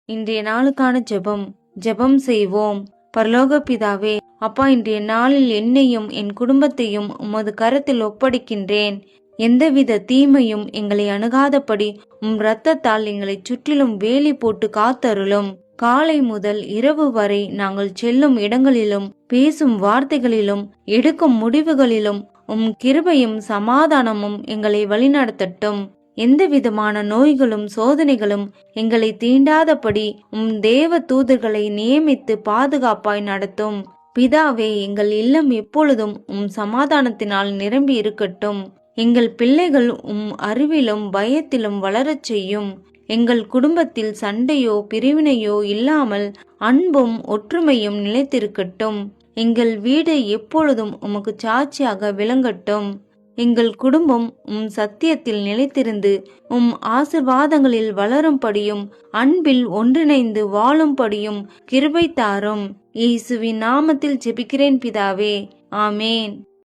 இன்றைய நாளுக்கான ஜெபம் செய்வோம். பரலோக பிதாவே, அப்பா, இன்றைய நாளில் என்னையும் என் குடும்பத்தையும் உமது கரத்தில் ஒப்படைக்கின்றேன். எந்தவித தீமையும் எங்களை அணுகாதபடி இரத்தத்தால் எங்களை சுற்றிலும் வேலி போட்டு காத்தருளும். காலை முதல் இரவு வரை நாங்கள் செல்லும் இடங்களிலும், பேசும் வார்த்தைகளிலும், எடுக்கும் முடிவுகளிலும் கிருபையும் சமாதானமும் எங்களை வழிநடத்தட்டும். எந்த விதமான நோய்களும் சோதனைகளும் எங்களை தீண்டாதபடி தேவ தூதர்களை நியமித்து பாதுகாப்பாய் நடத்தும். பிதாவே, எங்கள் இல்லம் எப்பொழுதும் சமாதானத்தினால் நிரம்பி இருக்கட்டும். எங்கள் பிள்ளைகள் அறிவிலும் பயத்திலும் வளரச் செய்யும். எங்கள் குடும்பத்தில் சண்டையோ பிரிவினையோ இல்லாமல் அன்பும் ஒற்றுமையும் நிலைத்திருக்கட்டும். எங்கள் வீடு எப்பொழுதும் உமக்கு சாட்சியாக விளங்கட்டும். எங்கள் குடும்பம் சத்தியத்தில் நிலைத்திருந்து ஆசிர்வாதங்களில் வளரும்படியும் அன்பில் ஒன்றிணைந்து வாழும்படியும் கிருபை தாரும். இயேசுவின் நாமத்தில் ஜெபிக்கிறேன் பிதாவே, ஆமேன்.